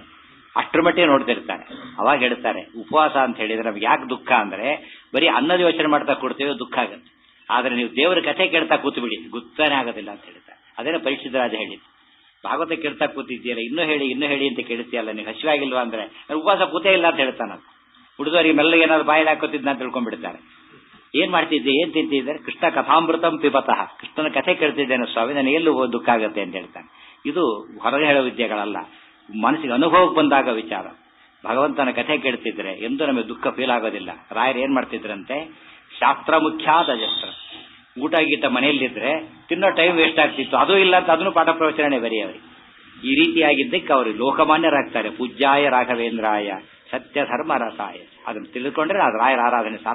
ಅಷ್ಟರ ಮಟ್ಟಿಗೆ ನೋಡ್ತಿರ್ತಾನೆ. ಅವಾಗ ಹೇಳ್ತಾರೆ ಉಪವಾಸ ಅಂತ ಹೇಳಿದ್ರೆ ನಮ್ಗೆ ಯಾಕೆ ದುಃಖ ಅಂದ್ರೆ ಬರೀ ಅನ್ನದ ಯೋಚನೆ ಮಾಡ್ತಾ ಕೊಡ್ತೇವೆ, ದುಃಖ ಆಗುತ್ತೆ. ಆದ್ರೆ ನೀವು ದೇವರ ಕಥೆ ಕೇಳ್ತಾ ಕೂತು ಬಿಡಿ, ಗೊತ್ತಾನೆ ಆಗೋದಿಲ್ಲ ಅಂತ ಹೇಳ್ತಾರೆ. ಅದೇನೋ ಪರೀಕ್ಷಿತ ರಾಜ ಹೇಳಿದ್ದು. ಭಾಗವತ ಕೇಳ್ತಾ ಕೂತಿದ್ದೀಯಲ್ಲ, ಇನ್ನೂ ಹೇಳಿ ಅಂತ ಕೇಳ್ತೀಯಲ್ಲ, ನೀವು ಹಸಿವಾಗಿಲ್ವಾ ಅಂದ್ರೆ ಉಪವಾಸ ಕೂತೇ ಇಲ್ಲ ಅಂತ ಹೇಳ್ತಾನ. ಹುಡುಗರಿಗೆ ಮೆಲ್ಲಗೆ ಏನಾದ್ರು ಬಾಯಲ್ಲಿ ಹಾಕೋತಿದ್ನ ಅಂತ ತಿಳ್ಕೊಂಡ್ಬಿಡ್ತಾರೆ. ಏನ್ ಮಾಡ್ತಿದ್ದೆ, ಏನ್ ತಿಂತಿದ್ದಾರೆ? ಕೃಷ್ಣ ಕಥಾಮೃತಂ ಪಿಬತಃ, ಕೃಷ್ಣನ ಕಥೆ ಕೇಳ್ತಿದ್ದೇನೆ ಸ್ವಾಮಿ, ನನಗೆ ಎಲ್ಲೂ ದುಃಖ ಆಗುತ್ತೆ ಅಂತ ಹೇಳ್ತಾನೆ. ಇದು ಹೊರಗೆ ಹೇಳೋ ವಿದ್ಯೆಗಳಲ್ಲ, ಮನಸ್ಸಿಗೆ ಅನುಭವಕ್ಕೆ ಬಂದಾಗ ವಿಚಾರ. ಭಗವಂತನ ಕಥೆ ಕೇಳ್ತಿದ್ರೆ ಎಂದು ನಮಗೆ ದುಃಖ ಫೀಲ್ ಆಗೋದಿಲ್ಲ. ರಾಯರು ಏನ್ ಮಾಡ್ತಿದ್ರಂತೆ, ಶಾಸ್ತ್ರ ಮುಖ್ಯಾದ ಜಸ್ತ್ರ, ಊಟ ಗೀಟ ಮನೆಯಲ್ಲಿದ್ರೆ ತಿನ್ನೋ ಟೈಮ್ ವೇಸ್ಟ್ ಆಗ್ತಿತ್ತು, ಅದು ಇಲ್ಲ ಅಂತ ಅದನ್ನು ಪಾಠ ಪ್ರವಚನೆ ಬರೀ ಅವರಿಗೆ. ಈ ರೀತಿಯಾಗಿದ್ದಕ್ಕೆ ಅವರು ಲೋಕಮಾನ್ಯರಾಗ್ತಾರೆ. ಪೂಜ್ಯಾಯ ರಾಘವೇಂದ್ರಾಯ ಸತ್ಯ ಧರ್ಮ ರಸಾಯ, ಅದನ್ನು ತಿಳ್ಕೊಂಡ್ರೆ ಅದು ರಾಯರ ಆರಾಧನೆ.